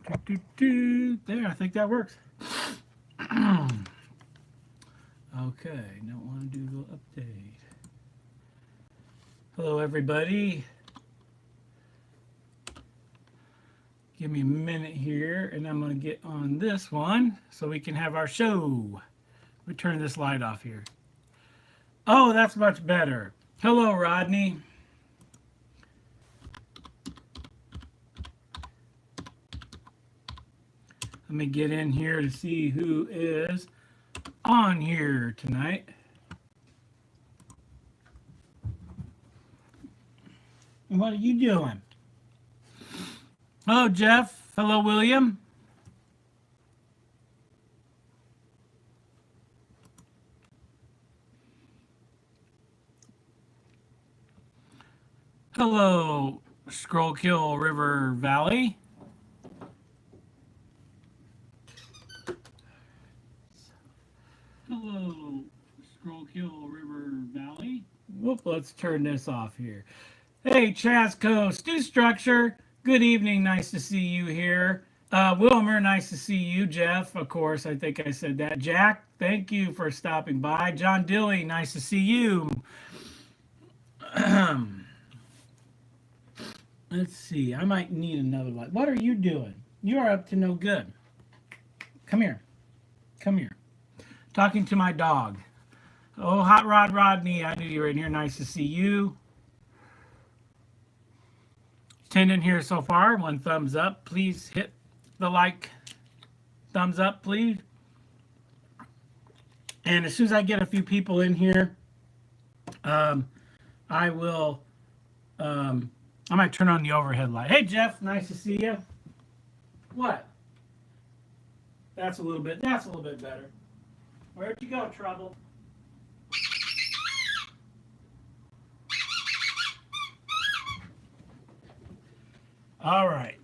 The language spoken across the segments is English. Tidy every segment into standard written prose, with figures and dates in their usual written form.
There, I think that works. Okay, don't want to do the update. Hello, everybody. Give me a minute here, and I'm going to get on this one so we can have our show. We turn this light off here. Oh, that's much better. Hello, Rodney. Let me get in here to see who is on here tonight. And what are you doing? Hello, Jeff. Hello, William. Hello, Scrollkill River Valley. Hello, Scrollkill River Valley. Whoop, let's turn this off here. Hey, Chasco, Stu Structure. Good evening. Nice to see you here. Wilmer, nice to see you. Jeff, of course, I think I said that. Jack, thank you for stopping by. John Dilly, nice to see you. Let's see. I might need another light. What are you doing? You are up to no good. Come here. Come here. Talking to my dog. Oh, Hot Rod Rodney, I knew you were in here. Nice to see you. 10 in here so far. One thumbs up. Please hit the like. Thumbs up, please. And as soon as I get a few people in here, I will. I might turn on the overhead light. Hey, Jeff, nice to see you. What? That's a little bit. That's a little bit better. Where'd you go, Trouble? All right.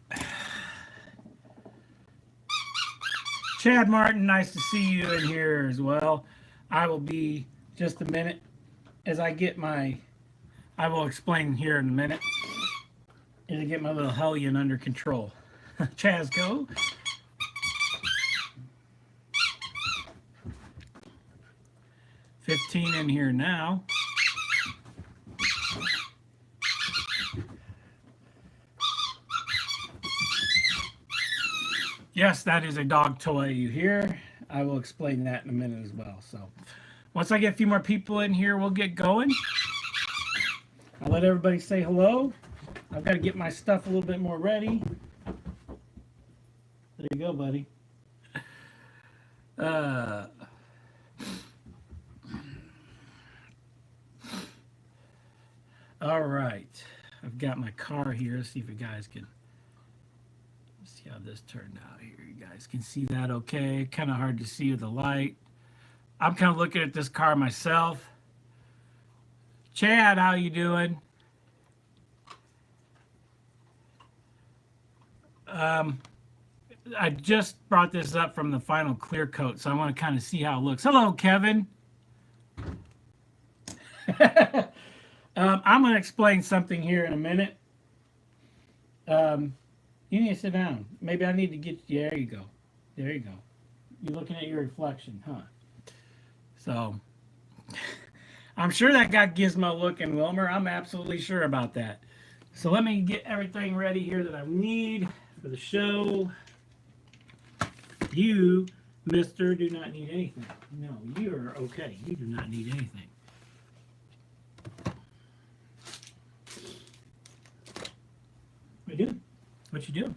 Chad Martin, nice to see you in here as well. I will be just a minute as I get my. I will explain here in a minute. As I get my little hellion under control. Chaz, go. $15 in here now. Yes, that is a dog toy you hear. I will explain that in a minute as well. So once I get a few more people in here, we'll get going. I'll let everybody say hello. I've got to get my stuff a little bit more ready. There you go, buddy. All right. I've got my car here. Let's see if you guys can see how this turned out here. You guys can see that okay. Kind of hard to see with the light. I'm kind of looking at this car myself. Chad, how you doing? I just brought this up from the final clear coat, so I want to kind of see how it looks. Hello, Kevin. I'm going to explain something here in a minute. You need to sit down. Maybe I need to get you. There you go. There you go. You're looking at your reflection, huh? So, I'm sure that got Gizmo looking, Wilmer. I'm absolutely sure about that. So let me get everything ready here that I need for the show. You, mister, do not need anything. No, you're okay. You do not need anything. What you doing? What you doing?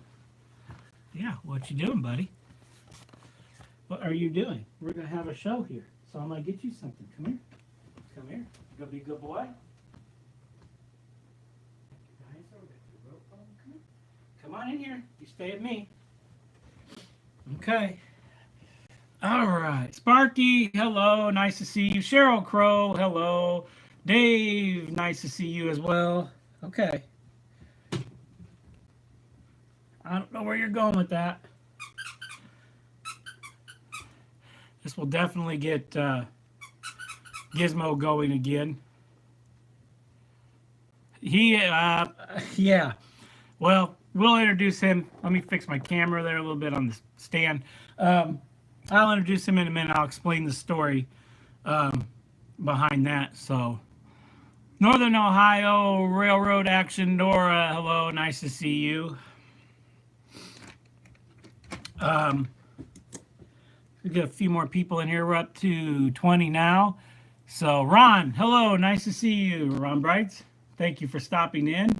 Yeah, what you doing, buddy? What are you doing? We're going to have a show here. So I'm going to get you something. Come here. Come here. You going to be a good boy? Come on in here. You stay with me. Okay. All right. Sparky, hello. Nice to see you. Cheryl Crow, hello. Dave, nice to see you as well. Okay. I don't know where you're going with that. This will definitely get Gizmo going again. Yeah. Well, we'll introduce him. Let me fix my camera there a little bit on the stand. I'll introduce him in a minute. I'll explain the story behind that. So, Northern Ohio Railroad Action, Nora. Hello, nice to see you. We got a few more people in here. We're up to 20 now. So, Ron, hello, nice to see you, Ron Brights. Thank you for stopping in.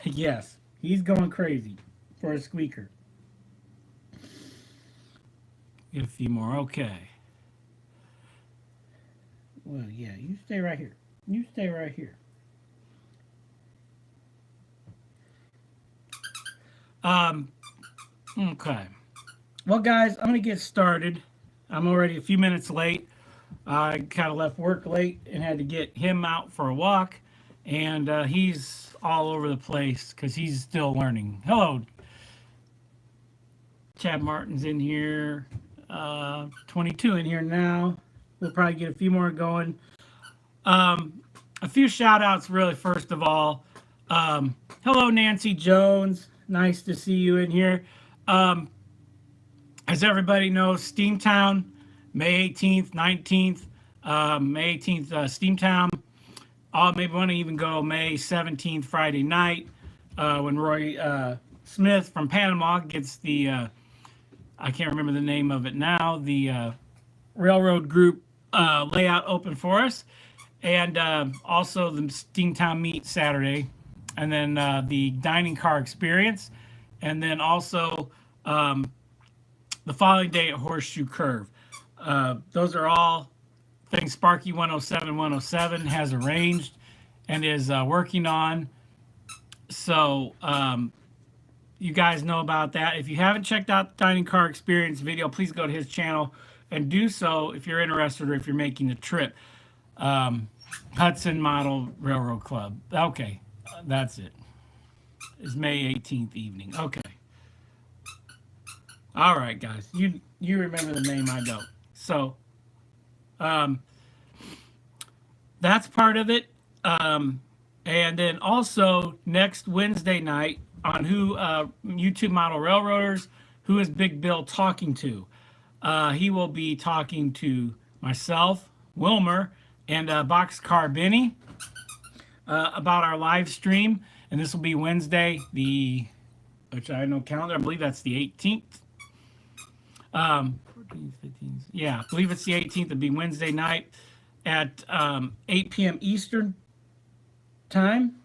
Yes, he's going crazy for a squeaker. Get a few more. Okay. Well, yeah, you stay right here. You stay right here. Okay. Well, guys, I'm going to get started. I'm already a few minutes late. I kind of left work late and had to get him out for a walk. And he's all over the place because he's still learning. Hello. Chad Martin's in here. 22 in here now. We'll probably get a few more going. A few shout outs, really, first of all. Hello, Nancy Jones. Nice to see you in here. As everybody knows, Steamtown, May 18th, 19th. May 18th, Steamtown. Maybe want to even go May 17th, Friday night, when Roy Smith from Panama gets the, I can't remember the name of it now, the railroad group layout open for us. And also the Steamtown Meet Saturday. And then the dining car experience. And then also the following day at Horseshoe Curve. Those are all things Sparky 107 has arranged and is working on. So you guys know about that. If you haven't checked out the dining car experience video, please go to his channel and do so if you're interested or if you're making the trip. Hudson Model Railroad Club. Okay, that's it. It's May 18th evening. Okay. All right, guys. You remember the name, I don't. So, that's part of it. And then also next Wednesday night on YouTube Model Railroaders, who is Big Bill talking to? He will be talking to myself, Wilmer, and Boxcar Benny about our live stream. And this will be Wednesday, which I know calendar, I believe that's the 18th. 14th, 15th. Yeah, I believe it's the 18th. It'll be Wednesday night at 8 p.m. Eastern time.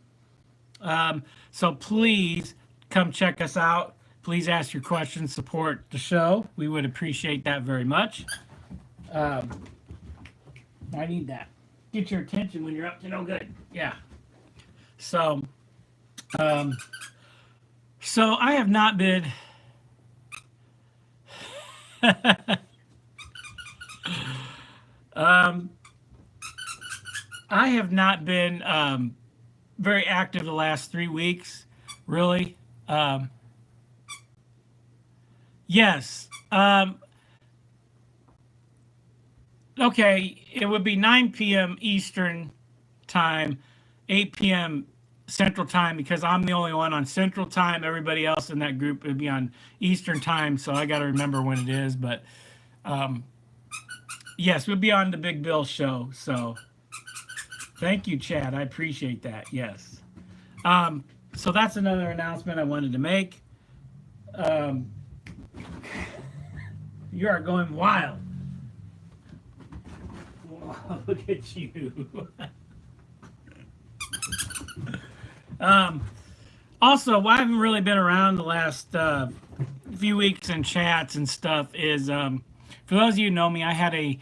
So please come check us out. Please ask your questions, support the show. We would appreciate that very much. I need that. Get your attention when you're up to no good. Yeah. So I have not been I have not been very active the last 3 weeks, really. Yes. Okay, it would be 9 p.m. Eastern time, 8 p.m. Central time, because I'm the only one on Central time. Everybody else in that group would be on Eastern time, so I got to remember when it is. But yes, we'll be on the Big Bill show. So thank you, Chad. I appreciate that. Yes. So that's another announcement I wanted to make. You are going wild. Look at you. Also, why I haven't really been around the last few weeks in chats and stuff is, for those of you who know me, I had a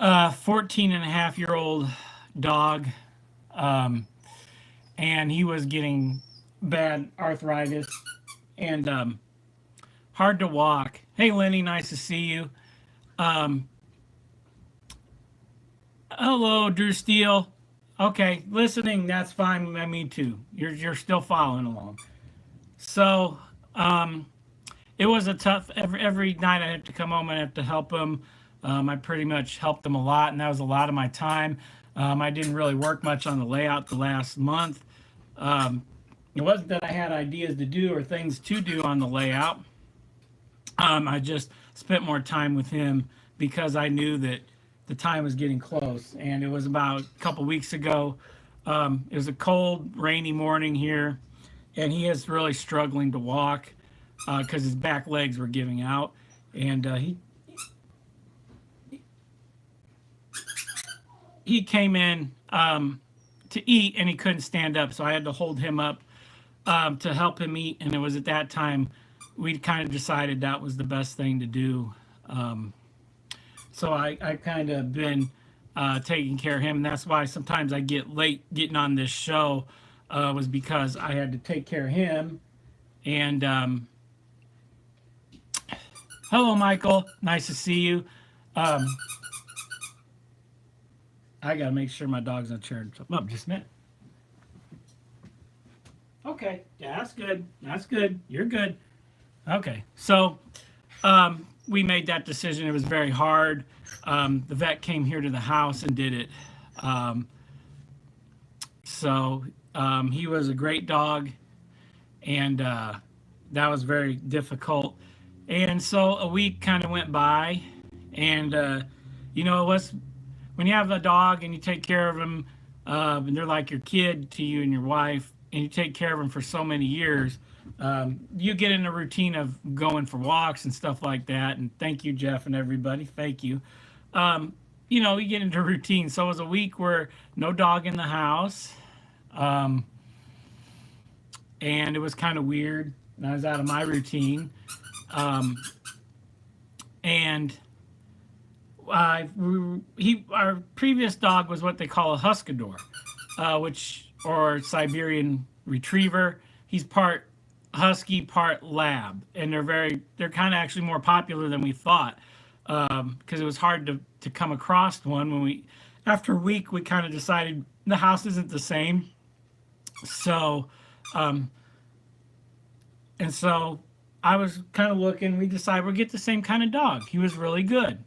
14-and-a-half-year-old dog, and he was getting bad arthritis and hard to walk. Hey, Lenny, nice to see you. Hello, Drew Steele. Okay, listening, that's fine. Me too. You're still following along. So, it was a tough. Every night I had to come home and I had to help him. I pretty much helped him a lot, and that was a lot of my time. I didn't really work much on the layout the last month. It wasn't that I had ideas to do or things to do on the layout. I just spent more time with him because I knew that the time was getting close. And it was about a couple weeks ago. It was a cold, rainy morning here, and he is really struggling to walk because his back legs were giving out. And he came in to eat, and he couldn't stand up, so I had to hold him up to help him eat. And it was at that time we kind of decided that was the best thing to do. So I kind of been taking care of him, and that's why sometimes I get late getting on this show, was because I had to take care of him. And hello, Michael. Nice to see you. I got to make sure my dog's not tearing something up. Just a minute. Okay. Yeah, that's good. That's good. You're good. Okay. So we made that decision. It was very hard. The vet came here to the house and did it. He was a great dog, and that was very difficult. And so a week kind of went by, and it was when you have a dog and you take care of them, and they're like your kid to you and your wife, and you take care of them for so many years. You get in a routine of going for walks and stuff like that. And thank you, Jeff, and everybody. Thank you. You get into a routine. So it was a week where no dog in the house. And it was kind of weird. And I was out of my routine. Our previous dog was what they call a Husky-Dor, or Siberian Retriever. He's part Husky, part Lab, and they're kind of actually more popular than we thought, because it was hard to come across one. After a week, we kind of decided the house isn't the same. So I was kind of looking. We decided we'll get the same kind of dog. He was really good.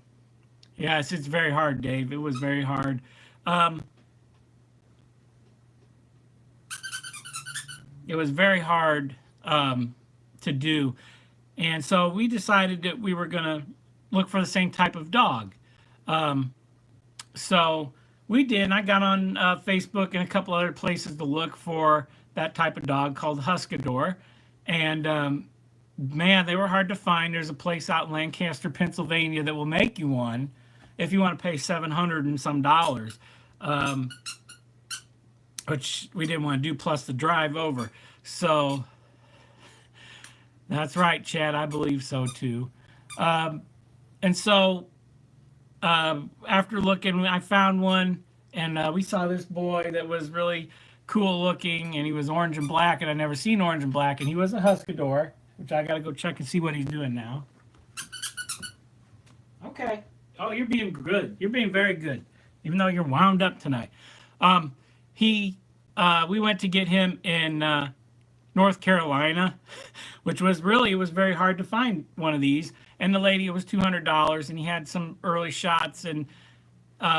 Yes, it's very hard, Dave. It was very hard. It was very hard to do. And so we decided that we were going to look for the same type of dog. So we did. And I got on Facebook and a couple other places to look for that type of dog called Husky-Dor. And man, they were hard to find. There's a place out in Lancaster, Pennsylvania that will make you one if you want to pay $700 and some, which we didn't want to do, plus the drive over. So that's right, Chad. I believe so too. And so after looking, I found one, and we saw this boy that was really cool looking, and he was orange and black, and I'd never seen orange and black, and he was a Husky-Dor, which I got to go check and see what he's doing now. Okay. Oh, you're being good. You're being very good, even though you're wound up tonight. We went to get him in North Carolina, which was it was very hard to find one of these. And the lady, it was $200, and he had some early shots, and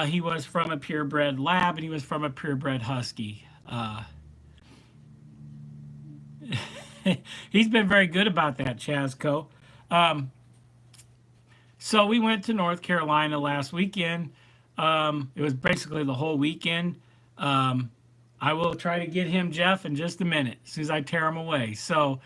he was from a purebred Lab, and he was from a purebred Husky. He's been very good about that, Chazco. So we went to North Carolina last weekend. It was basically the whole weekend. I will try to get him, Jeff, in just a minute, as soon as I tear him away. So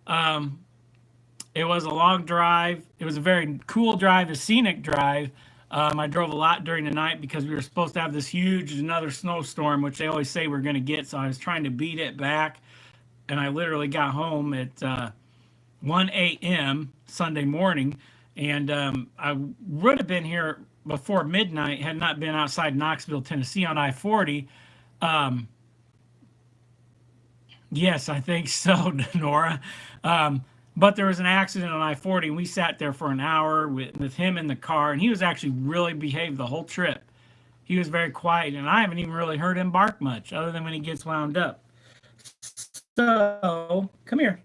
it was a long drive. It was a very cool drive, a scenic drive. I drove a lot during the night because we were supposed to have this another snowstorm, which they always say we're going to get. So I was trying to beat it back. And I literally got home at 1 a.m. Sunday morning. And I would have been here before midnight had not been outside Knoxville, Tennessee on I-40. Yes, I think so, Nora. But there was an accident on I-40, and we sat there for an hour with him in the car, and he was actually really behaved the whole trip. He was very quiet, and I haven't even really heard him bark much, other than when he gets wound up. So, come here.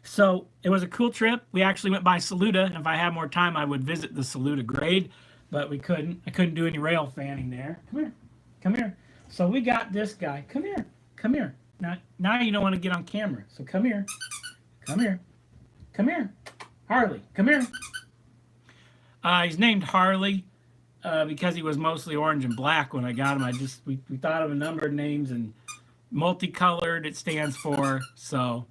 So, it was a cool trip. We actually went by Saluda, and if I had more time, I would visit the Saluda grade, but we couldn't. I couldn't do any rail fanning there. Come here. Come here. So we got this guy. Come here. Come here. Now you don't want to get on camera. So come here. Come here. Come here. Harley, come here. He's named Harley because he was mostly orange and black when I got him. We thought of a number of names, and multicolored it stands for. So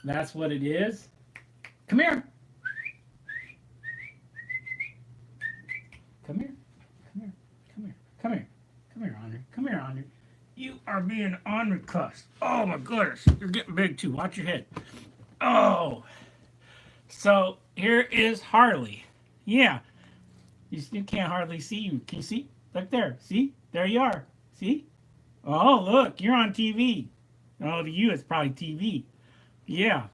that's what it is. Come here. Come here. Come here. Come here. Come here. Come here, Andre. Come here, Andre. You are being Andre cussed. Oh my goodness. You're getting big too. Watch your head. Oh. So here is Harley. Yeah. You can't hardly see you. Can you see? Look there. See? There you are. See? Oh, look. You're on TV. Oh, to you, it's probably TV. Yeah.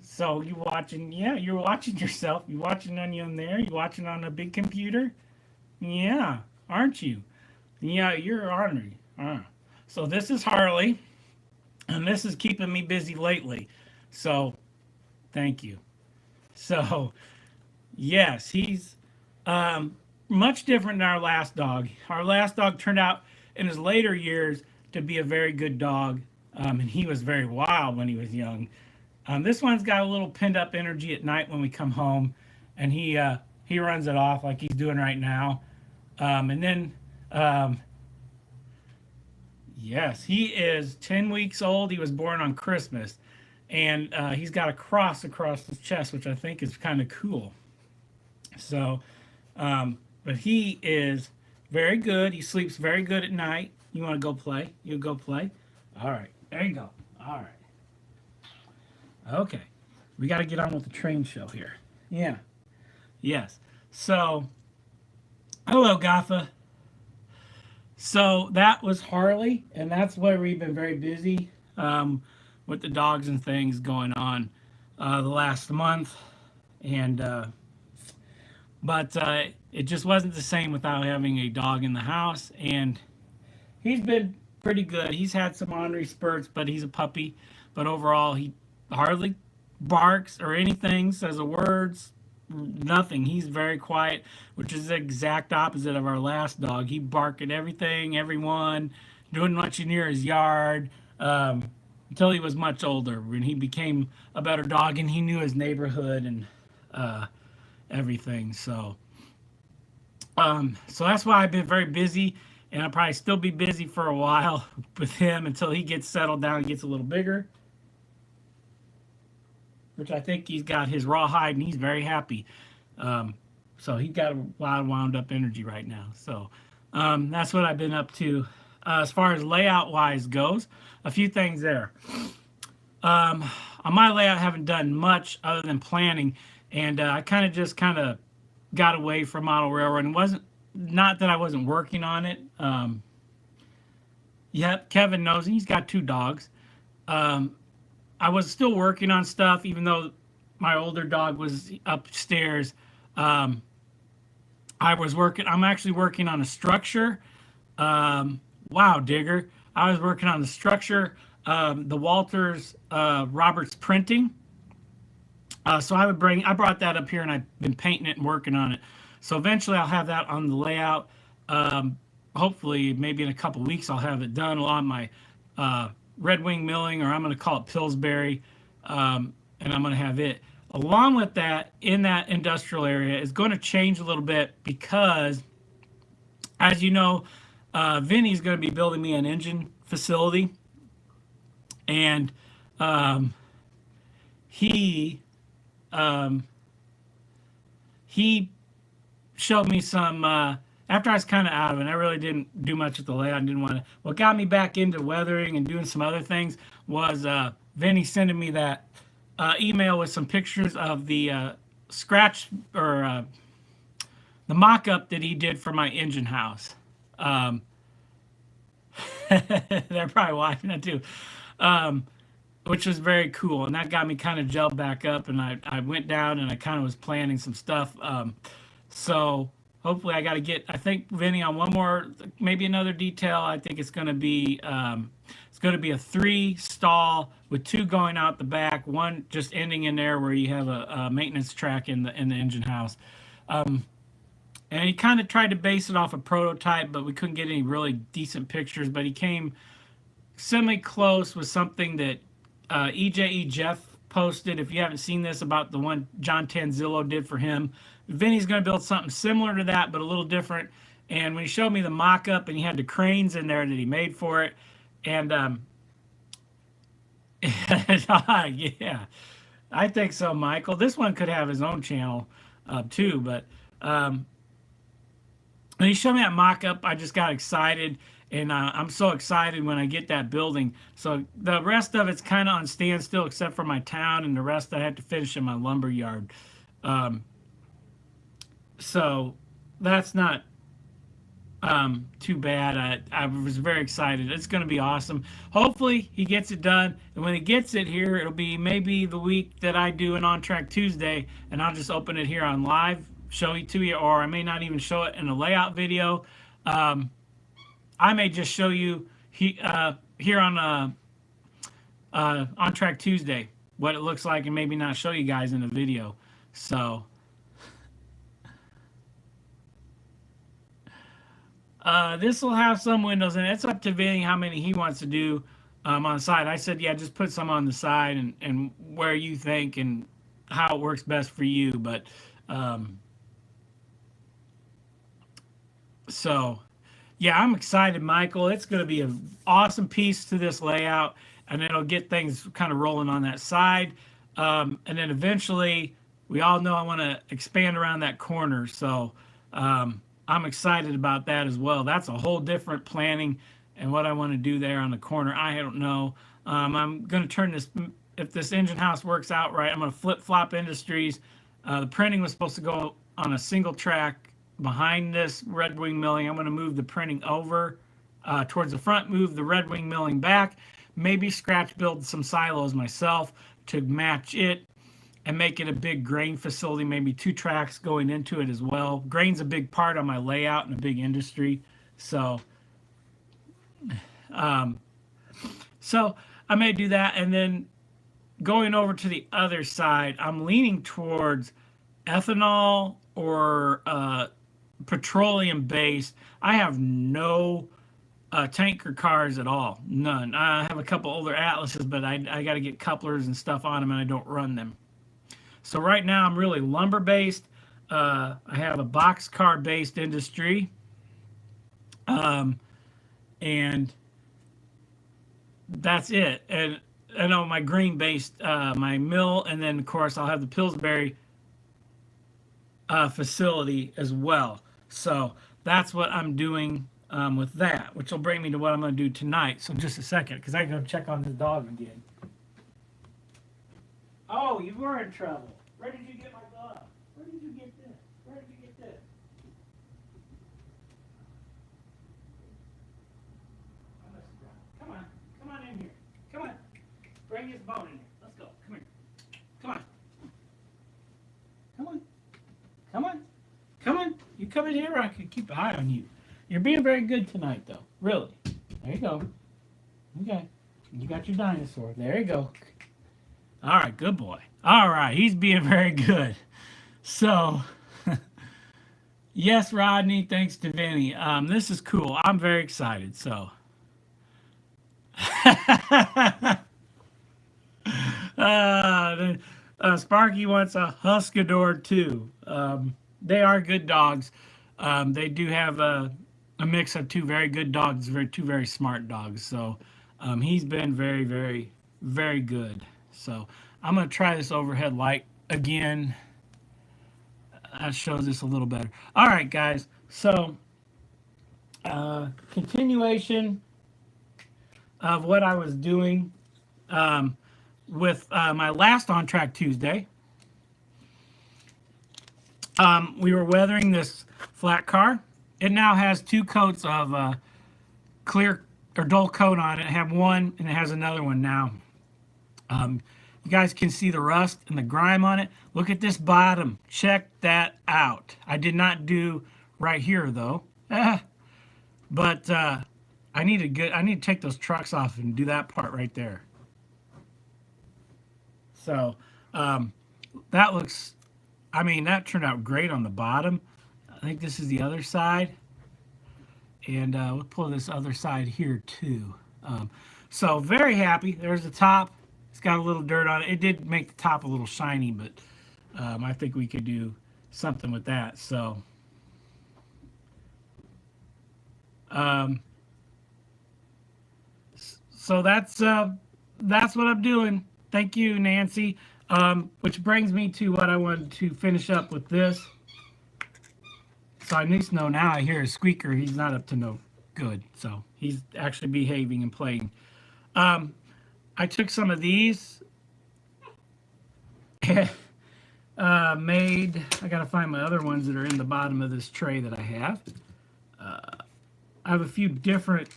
So you watching, yeah, you're watching yourself. You watching on there? You watching on a big computer? Yeah, aren't you? Yeah, you're ornery. So this is Harley, and this is keeping me busy lately. So, thank you. So, yes, he's much different than our last dog. Our last dog turned out in his later years to be a very good dog, and he was very wild when he was young. This one's got a little pinned up energy at night when we come home, and he runs it off like he's doing right now. And then, yes, he is 10 weeks old. He was born on Christmas, and he's got a cross across his chest, which I think is kind of cool. So, but he is very good. He sleeps very good at night. You want to go play? You go play? All right, there you go. All right. Okay, we got to get on with the train show here. Yeah. Yes. So, hello, Gotha. So that was Harley, and that's why we've been very busy with the dogs and things going on the last month, and but it just wasn't the same without having a dog in the house, and he's been pretty good. He's had some ornery spurts, but he's a puppy. But overall, he hardly barks or anything, says a words, nothing. He's very quiet, which is the exact opposite of our last dog. He barked at everything, everyone, doing much near his yard, until he was much older, when he became a better dog and he knew his neighborhood and everything. So that's why I've been very busy, and I'll probably still be busy for a while with him until he gets settled down and gets a little bigger. Which I think he's got his rawhide and he's very happy. So he's got a lot of wound up energy right now. So that's what I've been up to. As far as layout wise goes, a few things there. On my layout, I haven't done much other than planning, and I kind of got away from model railroad. And wasn't not that I wasn't working on it. Yep, Kevin knows he's got 2 dogs. I was still working on stuff, even though my older dog was upstairs. I'm actually working on a structure. Wow, Digger. I was working on the structure, the Walters Roberts printing. So I brought that up here, and I've been painting it and working on it. So eventually I'll have that on the layout. Hopefully, maybe in a couple weeks, I'll have it done along my Red Wing Milling, or I'm going to call it Pillsbury, and I'm going to have it. Along with that, in that industrial area, is going to change a little bit because, as you know, Vinny's going to be building me an engine facility, and he showed me some. After I was kind of out of it, I really didn't do much with the layout. Didn't want to. What got me back into weathering and doing some other things was Vinny sending me that email with some pictures of the scratch or the mock-up that he did for my engine house. They're probably watching that too, which was very cool. And that got me kind of gelled back up. And I went down and I kind of was planning some stuff. So hopefully I got to get, I think, Vinny, on one more, maybe another detail. I think it's going to be a 3-stall with 2 going out the back, 1 just ending in there where you have a maintenance track in the engine house. And he kind of tried to base it off a prototype, but we couldn't get any really decent pictures. But he came semi-close with something that EJE Jeff posted. If you haven't seen this, about the one John Tanzillo did for him, Vinny's going to build something similar to that, but a little different. And when he showed me the mock-up, and he had the cranes in there that he made for it, and yeah, I think so, Michael. This one could have his own channel too, but when he showed me that mock-up, I just got excited, and I'm so excited when I get that building. So the rest of it's kind of on standstill, except for my town, and the rest I had to finish in my lumber yard. So that's not too bad. I was very excited. It's going to be awesome. Hopefully he gets it done, and when he gets it here, it'll be maybe the week that I do an On Track Tuesday, and I'll just open it here on live, show it to you, or I may not even show it in a layout video. I may just show you here on Track Tuesday what it looks like, and maybe not show you guys in a video. So this will have some windows, and it's up to Vinny how many he wants to do on the side. I said, yeah, just put some on the side, and where you think and how it works best for you. But so yeah, I'm excited, Michael. It's going to be an awesome piece to this layout, and it'll get things kind of rolling on that side. And then eventually, we all know I want to expand around that corner, so I'm excited about that as well. That's a whole different planning, and what I want to do there on the corner, I don't know. I'm going to turn this, if this engine house works out right, I'm going to flip-flop Industries. The printing was supposed to go on a single track behind this Red Wing milling. I'm going to move the printing over towards the front, move the Red Wing milling back, maybe scratch build some silos myself to match it, and make it a big grain facility, maybe 2 tracks going into it as well. Grain's a big part of my layout and a big industry. So so I may do that. And then going over to the other side, I'm leaning towards ethanol or petroleum based. I have no tanker cars at all, none. I have a couple older Atlases, but I got to get couplers and stuff on them, and I don't run them. So right now I'm really lumber based. I have a boxcar based industry, and that's it. And I know my grain based, my mill, and then of course I'll have the Pillsbury facility as well. So that's what I'm doing with that, which will bring me to what I'm going to do tonight. So just a second, because I got to check on this dog again. Oh, you were in trouble. Where did you get my glove? Where did you get this? Where did you get this? Come on. Come on in here. Come on. Bring his bone in here. Let's go. Come here. Come on. Come on. Come on. Come on. You come in here, I can keep an eye on you. You're being very good tonight, though. Really. There you go. Okay. You got your dinosaur. There you go. All right, good boy. All right, he's being very good. So, yes, Rodney, thanks to Vinny. This is cool. I'm very excited. So, Sparky wants a Husqvarna too. They are good dogs. They do have a mix of 2 very good dogs, 2 very smart dogs. So, he's been very, very, very good. So I'm going to try this overhead light again. That shows this a little better. All right, guys. So continuation of what I was doing with my last On Track Tuesday. We were weathering this flat car. It now has 2 coats of clear or dull coat on it. I have one, and it has another one now. You guys can see the rust and the grime on it. Look at this bottom. Check that out. I did not do right here though. But I need to take those trucks off and do that part right there. So that looks, I mean, that turned out great on the bottom. I think this is the other side. And we'll pull this other side here too. So very happy. There's the top. It's got a little dirt on it. It did make the top a little shiny, but I think we could do something with that. Um, so that's what I'm doing. Thank you, Nancy. Which brings me to what I wanted to finish up with this. So I at least know now I hear a squeaker. He's not up to no good. So he's actually behaving and playing. I took some of these. Made, I got to find my other ones that are in the bottom of this tray that I have. I have a few different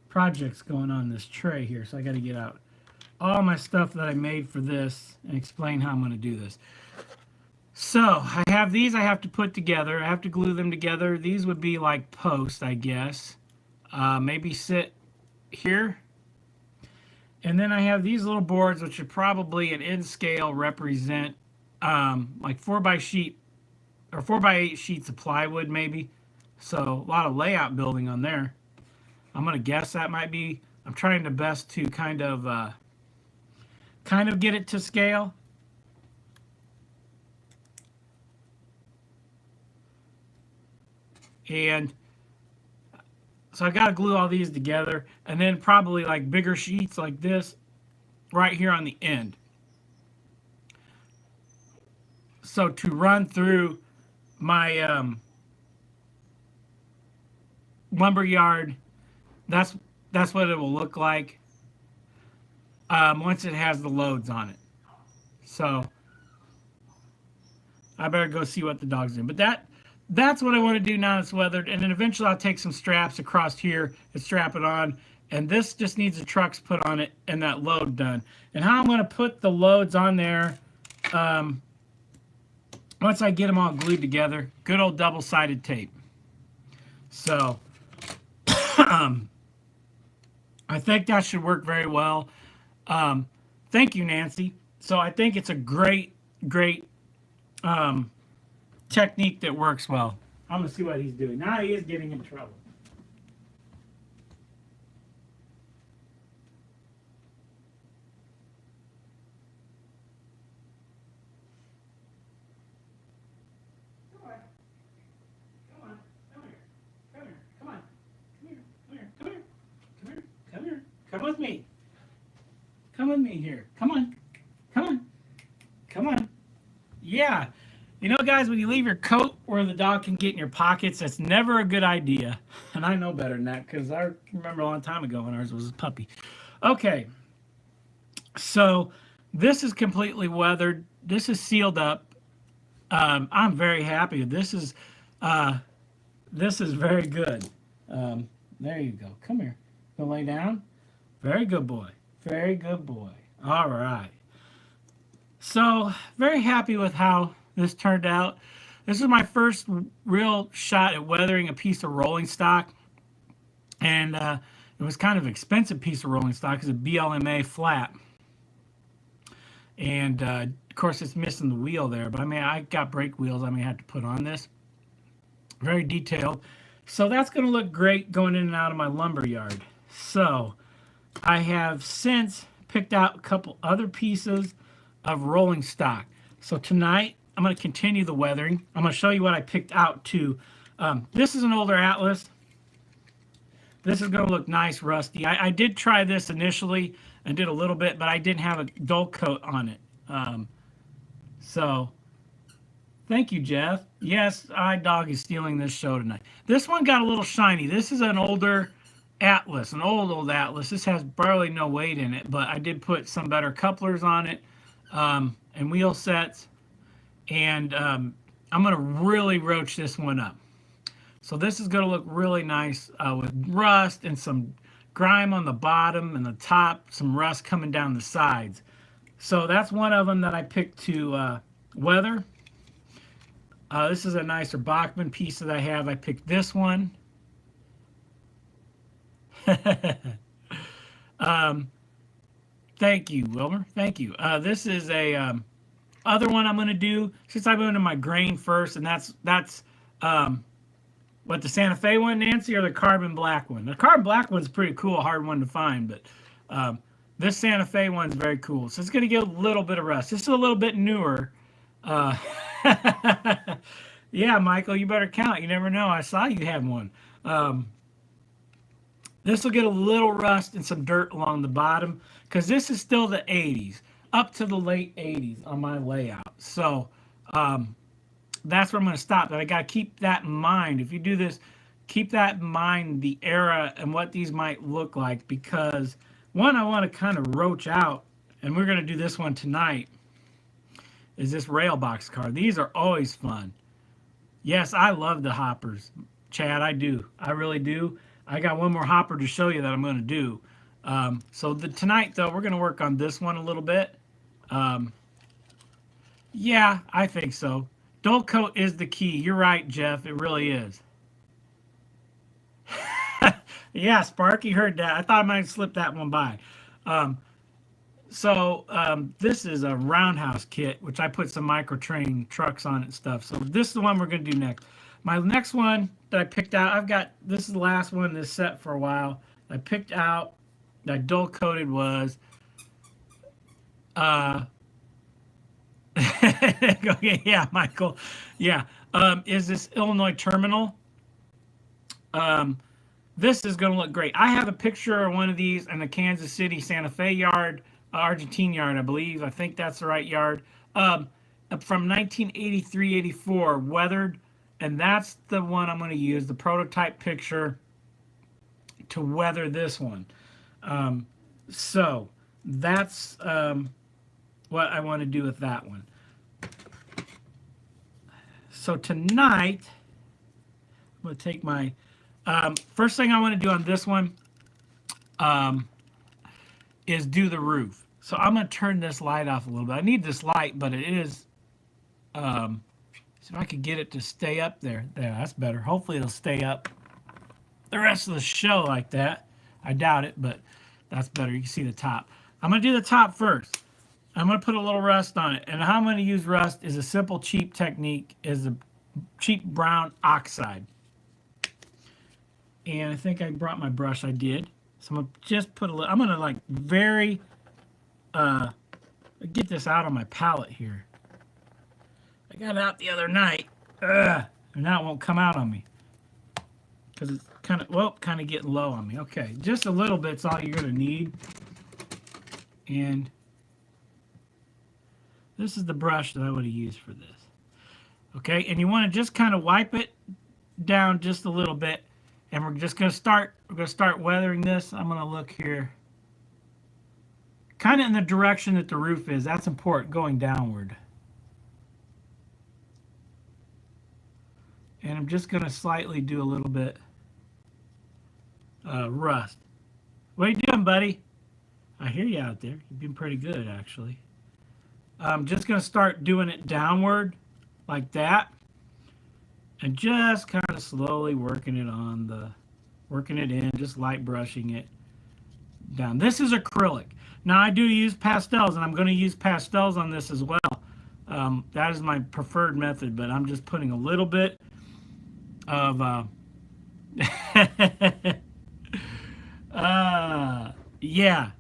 projects going on in this tray here. So I got to get out all my stuff that I made for this and explain how I'm going to do this. So I have these I have to put together. I have to glue them together. These would be like posts, I guess. Maybe sit here. And then I have these little boards, which are probably an N scale represent like 4x8 sheets of plywood, maybe. So a lot of layout building on there. I'm gonna guess that might be. I'm trying the best to kind of get it to scale. And so I got to glue all these together, and then probably like bigger sheets like this right here on the end. So to run through my lumber yard, that's what it will look like once it has the loads on it. So I better go see what the dog's doing. But that's what I want to do now it's weathered. And then eventually I'll take some straps across here and strap it on. And this just needs the trucks put on it and that load done. And how I'm going to put the loads on there, once I get them all glued together, good old double-sided tape. So I think that should work very well. Thank you, Nancy. So I think it's a great technique that works well. I'm going to see what he's doing. Now he is getting in trouble. Come with me. Come with me here. Come on. Come on. Come on. Yeah. You know, guys, when you leave your coat where the dog can get in your pockets, that's never a good idea. And I know better than that because I remember a long time ago when ours was a puppy. Okay. So this is completely weathered. This is sealed up. I'm very happy. This is very good. There you go. Come here. Go lay down. Very good boy. Very good boy. All right. So very happy with how this turned out. This is my first real shot at weathering a piece of rolling stock. And it was kind of an expensive piece of rolling stock. It's a BLMA flat. And of course it's missing the wheel there. But I mean, I got brake wheels I may have to put on this. Very detailed. So that's going to look great going in and out of my lumber yard. So I have since picked out a couple other pieces of rolling stock. So tonight I'm going to continue the weathering. I'm going to show you what I picked out too. This is an older Atlas. This is going to look nice rusty. I did try this initially and did a little bit, but I didn't have a dull coat on it. So thank you, Jeff. Yes, iDog is stealing this show tonight. This one got a little shiny. This is an older Atlas, an old Atlas. This has barely no weight in it, but I did put some better couplers on it and wheel sets. And I'm going to really roach this one up. So this is going to look really nice with rust and some grime on the bottom and the top, some rust coming down the sides. So that's one of them that I picked to weather. This is a nicer Bachmann piece that I have. I picked this one. Thank you, Wilmer. Thank you. This is a other one I'm going to do, since I went into my grain first, and that's what, the Santa Fe one, Nancy, or the carbon black one? The carbon black one's pretty cool, hard one to find, but this Santa Fe one's very cool. So it's going to get a little bit of rust. This is a little bit newer. Yeah, Michael, you better count. You never know. I saw you have one. This will get a little rust and some dirt along the bottom because this is still the 80s, up to the late 80s on my layout. So that's where I'm going to stop. But I got to keep that in mind. If you do this, keep that in mind, the era and what these might look like, because one, I want to kind of roach out, and we're going to do this one tonight, is this rail box car. These are always fun. Yes, I love the hoppers, Chad. I do. I really do. I got one more hopper to show you that I'm going to do. So tonight, though, we're going to work on this one a little bit. Yeah, I think so. Dull coat is the key. You're right, Jeff. It really is. Yeah, Sparky heard that. I thought I might slip that one by. This is a roundhouse kit, which I put some microtrain trucks on it and stuff. So this is the one we're going to do next. My next one that I picked out, this is the last one in this set for a while. I picked out that dull coated was, okay, yeah, Michael, yeah, is this Illinois Terminal. This is going to look great. I have a picture of one of these in the Kansas City Santa Fe yard, Argentine yard, I believe. I think that's the right yard. From 1983-84, weathered, and that's the one I'm going to use, the prototype picture, to weather this one. So that's what I want to do with that one. So tonight, I'm going to take my... first thing I want to do on this one is do the roof. So I'm going to turn this light off a little bit. I need this light, but it is, see if I could get it to stay up there. There, that's better. Hopefully it'll stay up the rest of the show like that. I doubt it, but that's better. You can see the top. I'm going to do the top first. I'm going to put a little rust on it. And how I'm going to use rust is a simple, cheap technique, is a cheap brown oxide. And I think I brought my brush. I did. So I'm going to just put a little, I'm going to like very, get this out on my palette here. I got it out the other night. And now it won't come out on me. Because it's kind of getting low on me. Okay, just a little bit's all you're going to need. And this is the brush that I would have used for this. Okay, and you want to just kind of wipe it down just a little bit. And we're just going to start weathering this. I'm going to look here. Kind of in the direction that the roof is. That's important, going downward. And I'm just going to slightly do a little bit rust. What are you doing, buddy? I hear you out there. You've been pretty good, actually. I'm just going to start doing it downward like that. And just kind of slowly working it in, just light brushing it down. This is acrylic. Now I do use pastels, and I'm going to use pastels on this as well. That is my preferred method, but I'm just putting a little bit of, yeah.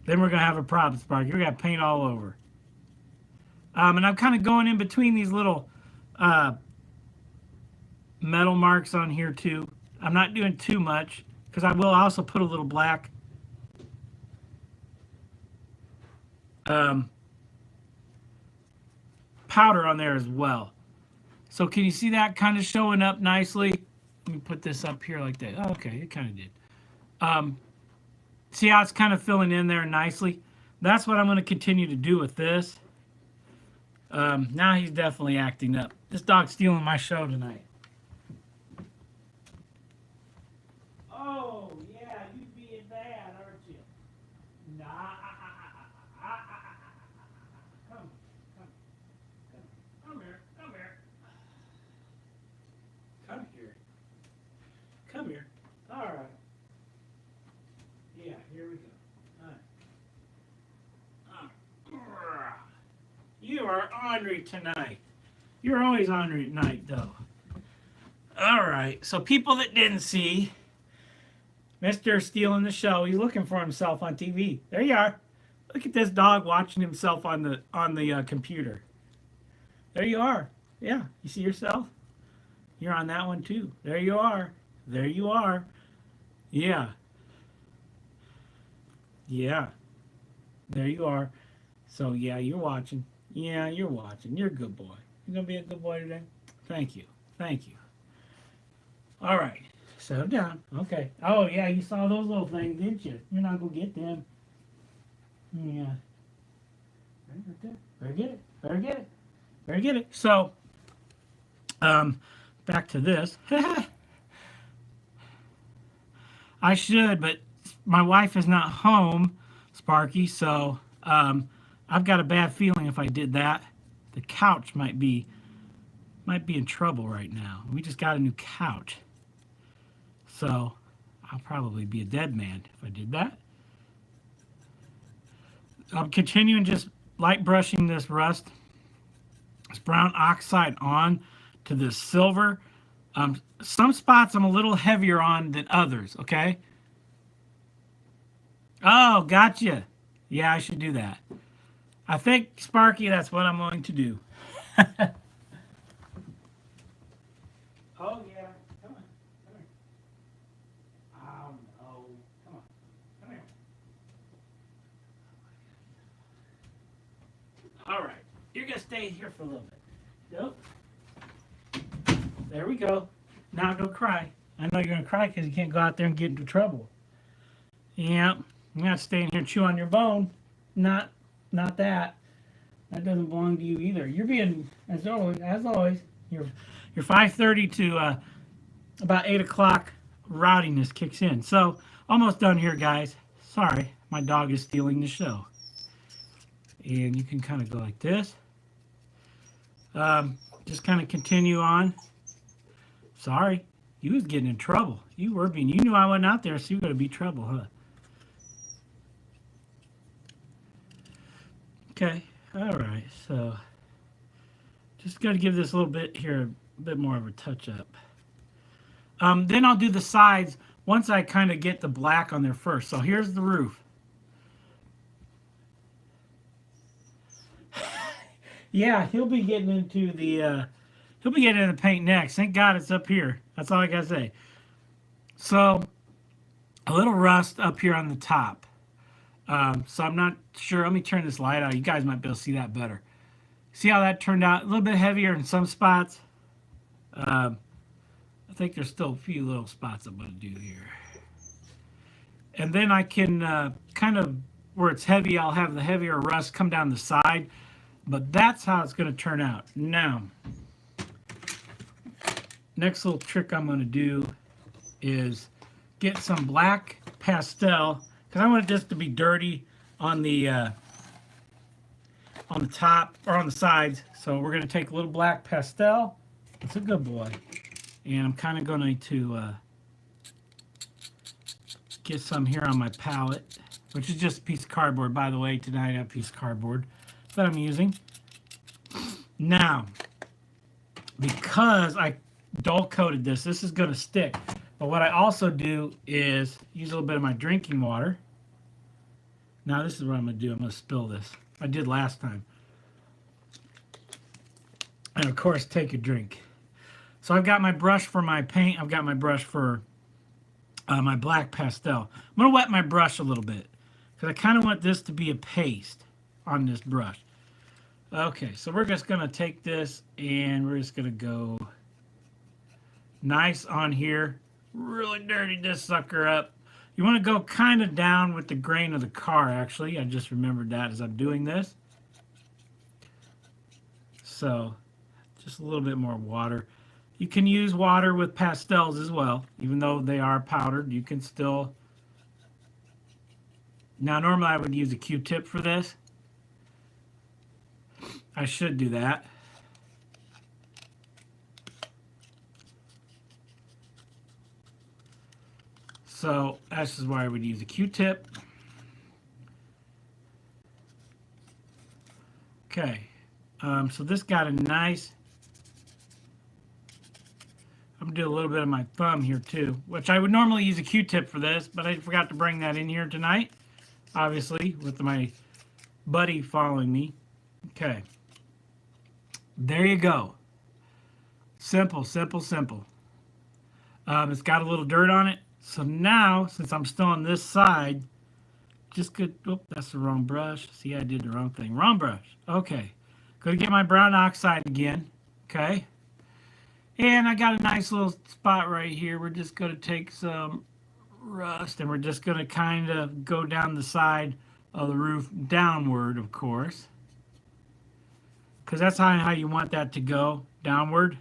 Then we're going to have a problem, Sparky. We're going to paint all over. And I'm kind of going in between these little metal marks on here too. I'm not doing too much because I will also put a little black powder on there as well. So can you see that kind of showing up nicely? Let me put this up here like that. Oh, okay, it kind of did. See how it's kind of filling in there nicely? That's what I'm going to continue to do with this. Now he's definitely acting up. This dog's stealing my show tonight. Oh, yeah, you being bad, aren't you? Nah. Come here. Come here. All right. Yeah, here we go. All right. ornery tonight. You're always ornery at night, though. All right. So people that didn't see, Mr. stealing the show. He's looking for himself on TV. There you are. Look at this dog watching himself on the computer. There you are. Yeah. You see yourself? You're on that one too. There you are. There you are. Yeah. Yeah. There you are. So yeah, you're watching. Yeah, you're watching. You're a good boy. You're gonna be a good boy today. Thank you. Thank you. All right. Settle down. Okay. Oh yeah, you saw those little things, didn't you? You're not gonna get them. Yeah. Right there. Better get it. Better get it. Better get it. So, back to this. I should, but my wife is not home, Sparky. So, I've got a bad feeling if I did that, the couch might be in trouble right now. We just got a new couch. So I'll probably be a dead man if I did that. I'm continuing just light brushing this rust, this brown oxide on to this silver. Some spots I'm a little heavier on than others, okay? Oh, gotcha. Yeah, I should do that. I think, Sparky, that's what I'm going to do. Oh, yeah. Come on. Come here. Oh, no. Come on. Come here. All right. You're going to stay here for a little bit. Nope. There we go. Now don't cry. I know you're going to cry because you can't go out there and get into trouble. Yeah. You're not staying here and chew on your bone. Not that. That doesn't belong to you either. You're being, as always, your 5:30 to about 8 o'clock rowdiness kicks in. So, almost done here, guys. Sorry, my dog is stealing the show. And you can kind of go like this. Just kind of continue on. Sorry, you was getting in trouble. You knew I wasn't out there, so you were going to be trouble, huh? Okay, all right, so just got to give this a little bit here, a bit more of a touch up. Then I'll do the sides once I kind of get the black on there first. So here's the roof. Yeah, he'll be getting into the paint next. Thank God it's up here. That's all I gotta say. So a little rust up here on the top. So I'm not sure. Let me turn this light out. You guys might be able to see that better. See how that turned out? A little bit heavier in some spots. I think there's still a few little spots I'm going to do here. And then I can kind of, where it's heavy, I'll have the heavier rust come down the side. But that's how it's going to turn out. Now, next little trick I'm going to do is get some black pastel, because I want this to be dirty on the top or on the sides. So we're going to take a little black pastel. It's a good boy. And I'm kind of going to get some here on my palette, which is just a piece of cardboard. By the way, tonight I have a piece of cardboard that I'm using. Now, because I dull coated this is going to stick. But what I also do is use a little bit of my drinking water. Now this is what I'm going to do. I'm going to spill this. I did last time. And of course, take a drink. So I've got my brush for my paint. I've got my brush for my black pastel. I'm going to wet my brush a little bit, because I kind of want this to be a paste on this brush. Okay, so we're just going to take this and we're just going to go nice on here. Really dirty this sucker up. You want to go kind of down with the grain of the car, actually. I just remembered that as I'm doing this. So, just a little bit more water. You can use water with pastels as well, even though they are powdered. You can still... Now, normally I would use a Q-tip for this. I should do that. So this is why I would use a Q-tip. Okay. So this got a nice, I'm going to do a little bit of my thumb here too, which I would normally use a Q-tip for this, but I forgot to bring that in here tonight, obviously, with my buddy following me. Okay. There you go. Simple, simple, simple. It's got a little dirt on it. So now, since I'm still on this side, just good. Oh, that's the wrong brush. See, I did the wrong thing. Wrong brush. Okay. Go to get my brown oxide again. Okay. And I got a nice little spot right here. We're just going to take some rust and we're just going to kind of go down the side of the roof downward, of course. Because that's how you want that to go, downward.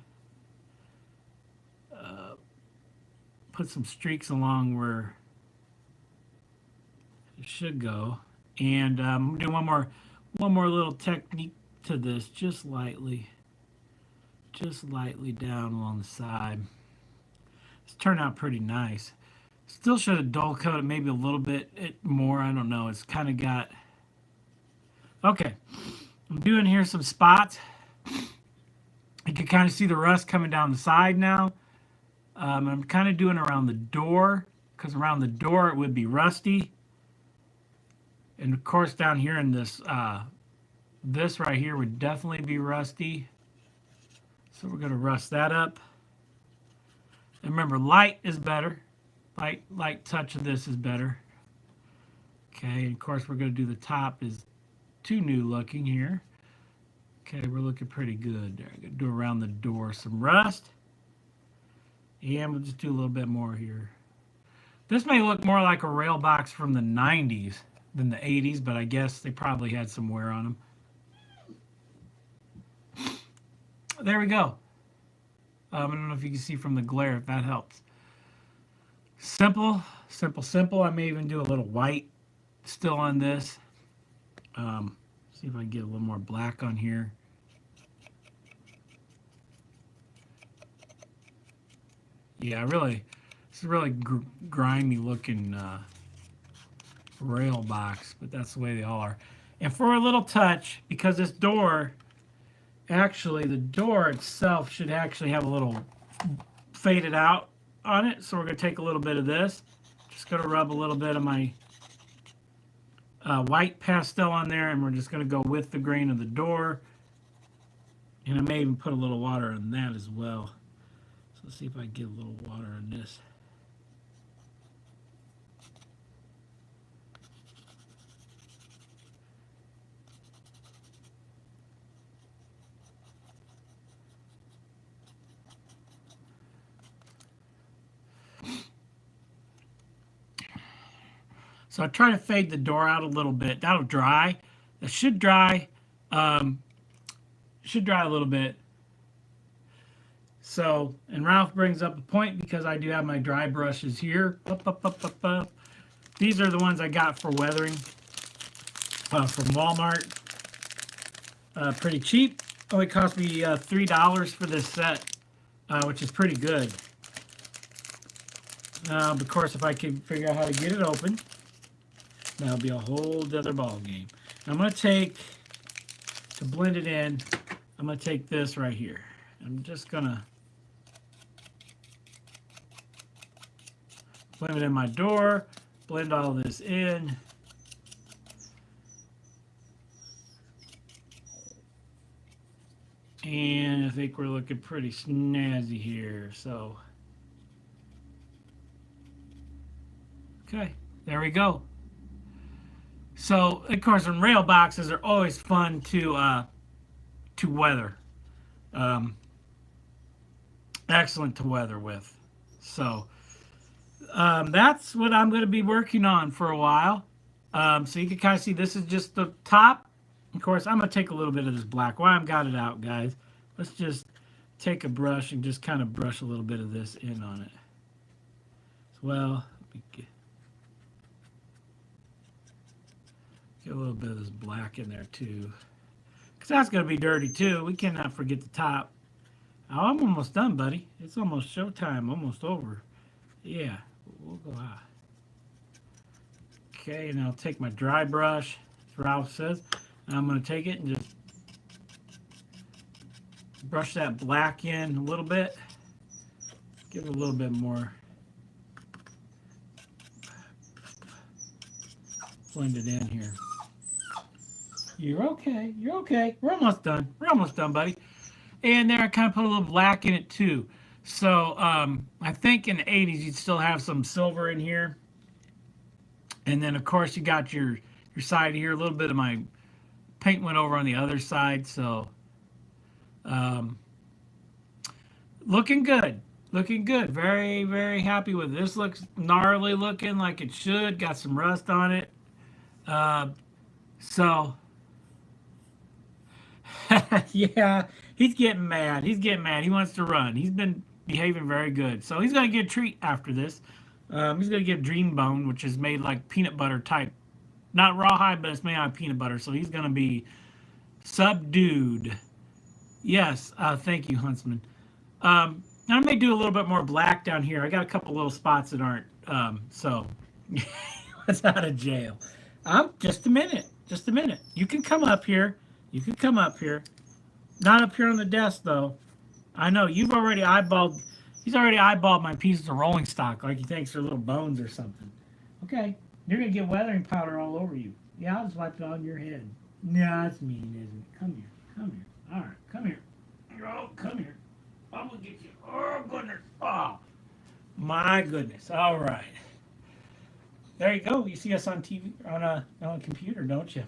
Put some streaks along where it should go. And do one more little technique to this, just lightly down along the side. It's turned out pretty nice. Still should have dull coated maybe a little bit more. I don't know. It's kind of got. Okay, I'm doing here some spots. You can kind of see the rust coming down the side now. I'm kind of doing around the door because around the door it would be rusty. And of course down here in this this right here would definitely be rusty. So we're going to rust that up. And remember, light is better. Light touch of this is better. Okay, and of course we're going to do the top is too new looking here. Okay, we're looking pretty good there. I'm going to do around the door some rust. And we'll just do a little bit more here. This may look more like a rail box from the 90s than the 80s, but I guess they probably had some wear on them. There we go. I don't know if you can see from the glare if that helps. Simple, simple, simple. I may even do a little white still on this. See if I can get a little more black on here. Yeah, really, it's a really grimy looking rail box, but that's the way they all are. And for a little touch, because this door, actually the door itself should actually have a little faded out on it. So we're going to take a little bit of this. Just going to rub a little bit of my white pastel on there, and we're just going to go with the grain of the door. And I may even put a little water on that as well. So let's see if I can get a little water on this. So I try to fade the door out a little bit. That'll dry. It should dry. Should dry a little bit. So, and Ralph brings up a point because I do have my dry brushes here. Up. These are the ones I got for weathering from Walmart. Pretty cheap. Only cost me $3 for this set, which is pretty good. Of course, if I can figure out how to get it open, that'll be a whole other ball game. I'm going to take, to blend it in, I'm going to take this right here. I'm just going to blend it in my door, blend all this in. And I think we're looking pretty snazzy here. So, okay, there we go. So, of course, in rail boxes are always fun to weather. Excellent to weather with. So, that's what I'm going to be working on for a while. So you can kind of see this is just the top. Of course, I'm going to take a little bit of this black. While I've got it out, guys, let's just take a brush and just kind of brush a little bit of this in on it. Well, get a little bit of this black in there too, because that's going to be dirty too. We cannot forget the top. Oh, I'm almost done, buddy. It's almost showtime, almost over. Yeah, we'll go out. Okay, and I'll take my dry brush, as Ralph says, and I'm going to take it and just brush that black in a little bit. Give it a little bit more. Blend it in here. You're okay. You're okay. We're almost done. We're almost done, buddy. And there I kind of put a little black in it too. So I think in the 80s you'd still have some silver in here. And then of course you got your side here. A little bit of my paint went over on the other side. So looking good. Looking good. Very, very happy with it. This looks gnarly looking like it should. Got some rust on it. So yeah, he's getting mad. He's getting mad. He wants to run. He's been behaving very good. So he's going to get a treat after this. He's going to get Dream Bone, which is made like peanut butter type. Not rawhide, but it's made out of peanut butter. So he's going to be subdued. Yes, thank you, Huntsman. I may do a little bit more black down here. I got a couple little spots that aren't. So it's out of jail. Just a minute. Just a minute. You can come up here. You can come up here. Not up here on the desk, though. I know, you've already eyeballed... He's already eyeballed my pieces of rolling stock like he thinks they're little bones or something. Okay. You're going to get weathering powder all over you. Yeah, I'll just wipe it on your head. No, that's mean, isn't it? Come here. Come here. All right. Come here. Oh, come here. I'm going to get you. Oh, goodness. Oh, my goodness. All right. There you go. You see us on TV, on a computer, don't you?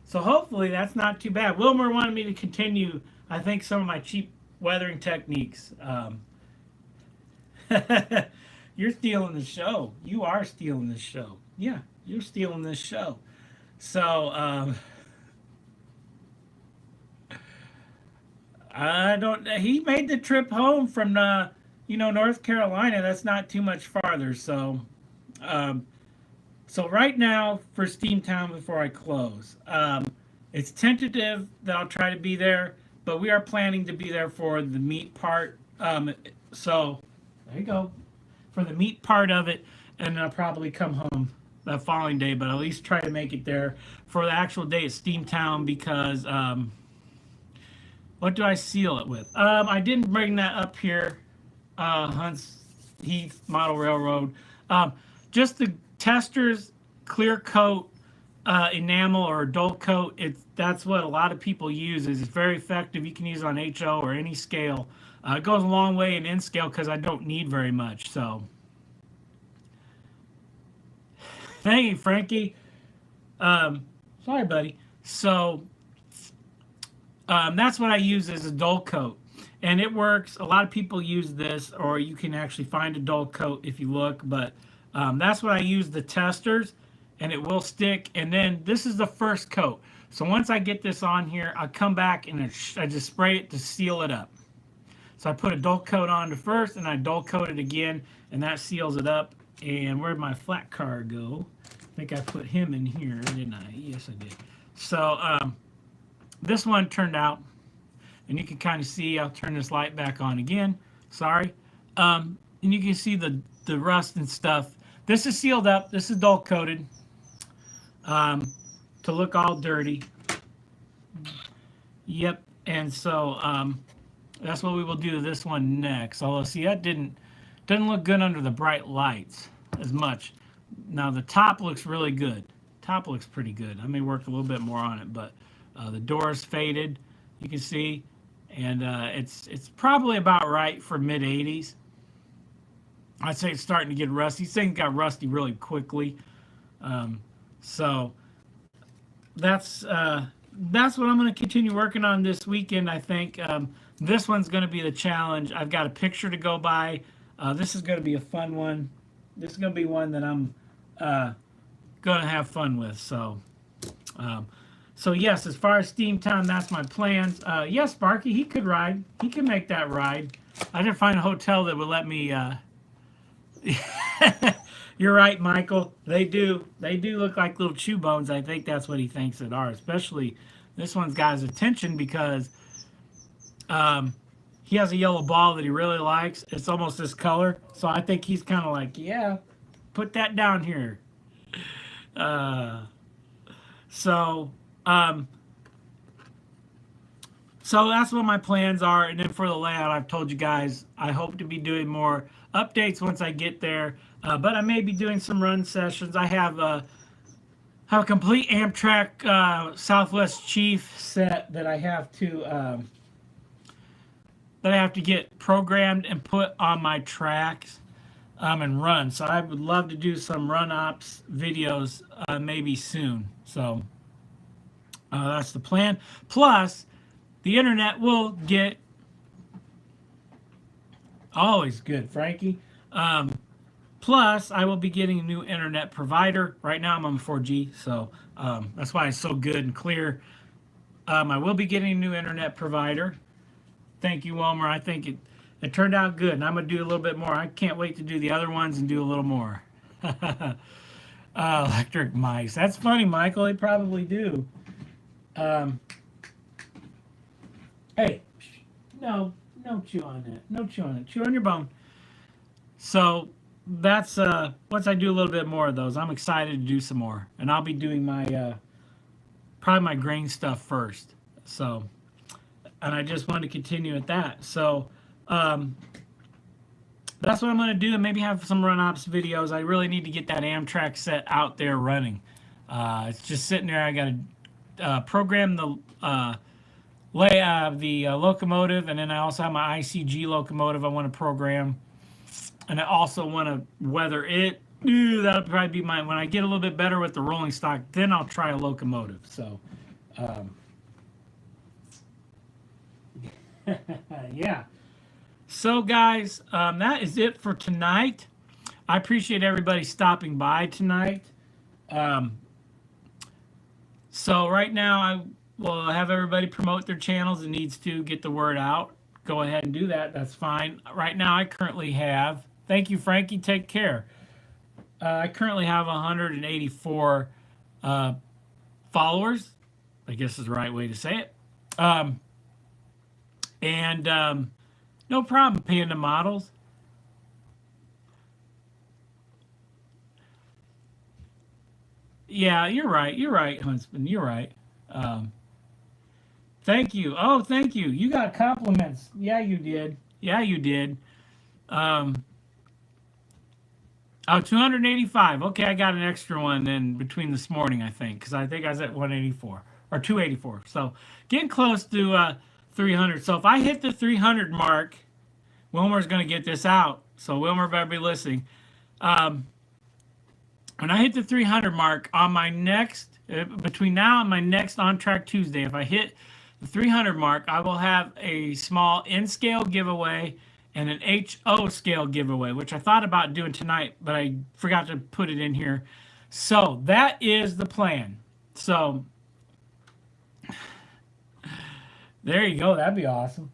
So hopefully that's not too bad. Wilmer wanted me to continue, I think, some of my cheap weathering techniques. You're stealing the show. You are stealing the show. Yeah, you're stealing this show. So, I don't. He made the trip home from North Carolina. That's not too much farther. So, so right now for Steamtown, before I close, it's tentative that I'll try to be there, but we are planning to be there for the meat part. So there you go, for the meat part of it, and I'll probably come home the following day, but at least try to make it there for the actual day at Steamtown because. What do I seal it with? I didn't bring that up here. Hunts Heath Model Railroad. Just the Testors clear coat enamel or dull coat. That's what a lot of people use. It's very effective. You can use it on HO or any scale. It goes a long way in N scale because I don't need very much. So, thank you, Frankie. Sorry, buddy. So. That's what I use as a dull coat. And it works. A lot of people use this, or you can actually find a dull coat if you look. But that's what I use, the Testors, and it will stick. And then this is the first coat. So once I get this on here, I come back and I just spray it to seal it up. So I put a dull coat on first, and I dull coat it again, and that seals it up. And where'd my flat car go? I think I put him in here, didn't I? Yes, I did. So, this one turned out, and you can kind of see, I'll turn this light back on again, sorry. And you can see the rust and stuff. This is sealed up, this is dull coated to look all dirty. Yep, and so that's what we will do to this one next. Although, see, that doesn't look good under the bright lights as much. Now, the top looks really good. Top looks pretty good. I may work a little bit more on it, but the door's faded, you can see, and it's probably about right for mid-80s. I'd say it's starting to get rusty. These things got rusty really quickly, so that's what I'm going to continue working on this weekend. I think this one's going to be the challenge. I've got a picture to go by. This is going to be a fun one. This is going to be one that I'm going to have fun with. So. So yes, as far as Steamtown, that's my plans. Yes, Sparky, he could ride. He could make that ride. I didn't find a hotel that would let me. You're right, Michael. They do look like little chew bones. I think that's what he thinks they are. Especially this one's got his attention because he has a yellow ball that he really likes. It's almost this color. So I think he's kind of like, yeah, Put that down here. So, um, so that's what my plans are. And then for the layout, I've told you guys, I hope to be doing more updates once I get there. But I may be doing some run sessions. I have a complete Amtrak Southwest Chief set that I have to get programmed and put on my tracks and run. So I would love to do some run ops videos maybe soon. So that's the plan. Plus, the internet will get always good, Frankie. Plus, I will be getting a new internet provider. Right now, I'm on 4G, so that's why it's so good and clear. I will be getting a new internet provider. Thank you, Wilmer. I think it turned out good, and I'm going to do a little bit more. I can't wait to do the other ones and do a little more. Electric mice. That's funny, Michael. They probably do. Hey, no chew on that. No chew on it. Chew on your bone. So that's once I do a little bit more of those, I'm excited to do some more, and I'll be doing my probably my grain stuff first. So, and I just want to continue at that. So that's what I'm going to do, and maybe have some run ops videos. I really need to get that Amtrak set out there running. It's just sitting there. I got to program the locomotive, and then I also have my ICG locomotive I want to program, and I also want to weather it. That'll probably be when I get a little bit better with the rolling stock, then I'll try a locomotive. So yeah. So guys, that is it for tonight. I appreciate everybody stopping by tonight. So right now I will have everybody promote their channels and needs to get the word out. Go ahead and do that. That's fine. Right now I currently have, thank you, Frankie, take care. I currently have 184 followers. I guess is the right way to say it. No problem, Panda Models. Yeah, you're right. You're right, Huntsman. You're right. Thank you. Oh, thank you. You got compliments. Yeah, you did. Yeah, you did. Oh, 285. Okay, I got an extra one then between this morning, I think, because I think I was at 184 or 284. So getting close to 300. So if I hit the 300 mark, Wilmer's going to get this out. So Wilmer better be listening. When I hit the 300 mark on my next, between now and my next On Track Tuesday, if I hit the 300 mark, I will have a small N-scale giveaway and an HO scale giveaway, which I thought about doing tonight, but I forgot to put it in here. So that is the plan. So there you go. That'd be awesome.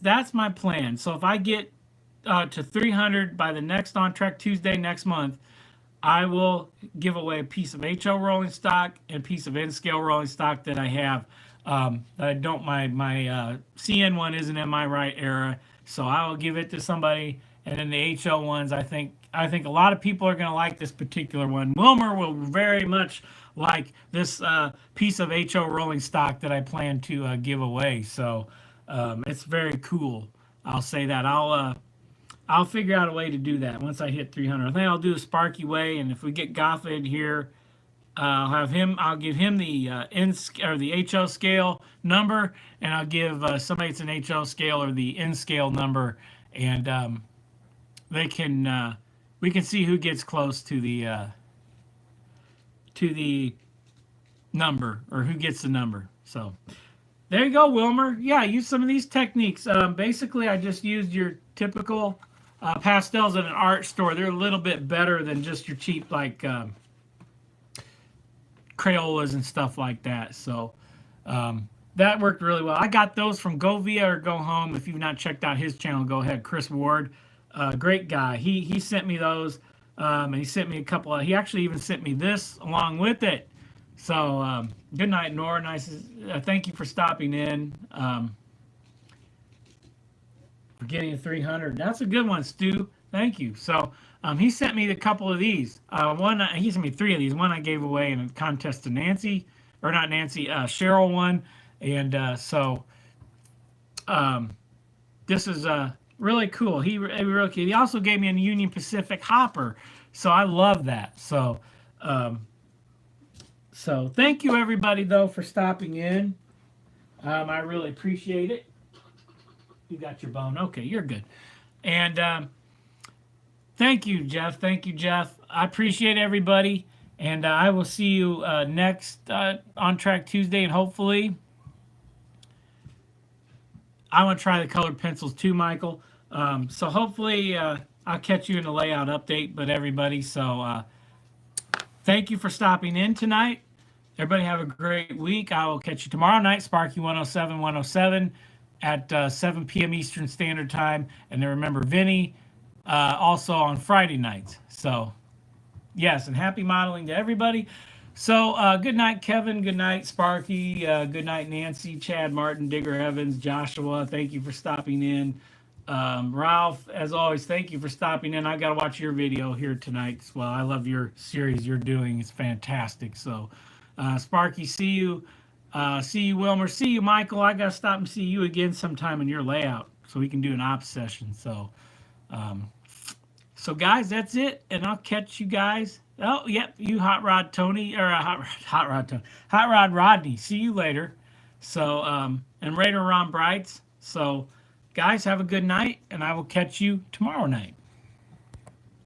That's my plan. So if I get to 300 by the next On Track Tuesday next month, I will give away a piece of HO rolling stock and a piece of N-scale rolling stock that I have. I don't, my CN one isn't in my right era, so I will give it to somebody. And then the HO ones, I think a lot of people are going to like this particular one. Wilmer will very much like this piece of HO rolling stock that I plan to give away. So it's very cool. I'll say that. I'll figure out a way to do that once I hit 300. I think I'll do a Sparky way, and if we get Goffin here, I'll give him the the HO scale number, and I'll give somebody it's an HO scale or the N scale number, and we can see who gets close to the number, or who gets the number. So there you go, Wilmer. Yeah, use some of these techniques. Basically, I just used your typical pastels at an art store. They're a little bit better than just your cheap like Crayolas and stuff like that. So that worked really well. I got those from Go Via or Go Home. If you've not checked out his channel, go ahead. Chris Ward, great guy. He sent me those, and he sent me a couple of. He actually even sent me this along with it. So good night, Nora. Nice. Thank you for stopping in. For getting 300. That's a good one, Stu. Thank you. So he sent me a couple of these. One he sent me 3 of these. One I gave away in a contest to Nancy, or not Nancy, Cheryl one, and this is really cool. He really cool. He also gave me a Union Pacific hopper, so I love that. So thank you everybody though for stopping in. I really appreciate it. You got your bone. Okay, you're good. And thank you, Jeff. Thank you, Jeff. I appreciate everybody. And I will see you next On Track Tuesday. And hopefully, I want to try the colored pencils too, Michael. So hopefully, I'll catch you in the layout update. But everybody, so thank you for stopping in tonight. Everybody have a great week. I will catch you tomorrow night, Sparky 107 at 7 p.m. Eastern Standard Time. And then remember, Vinny also on Friday nights. So, yes, and happy modeling to everybody. So, good night, Kevin. Good night, Sparky. Good night, Nancy, Chad, Martin, Digger Evans, Joshua. Thank you for stopping in. Ralph, as always, thank you for stopping in. I got to watch your video here tonight as well. I love your series you're doing. It's fantastic. So, Sparky, see you. See you, Wilmer. See you, Michael. I got to stop and see you again sometime in your layout so we can do an ops session. So guys, that's it. And I'll catch you guys. Oh, yep. You Hot Rod Tony, or Hot Rod Rodney. See you later. So, and Raider Ron Brights. So, guys, have a good night. And I will catch you tomorrow night.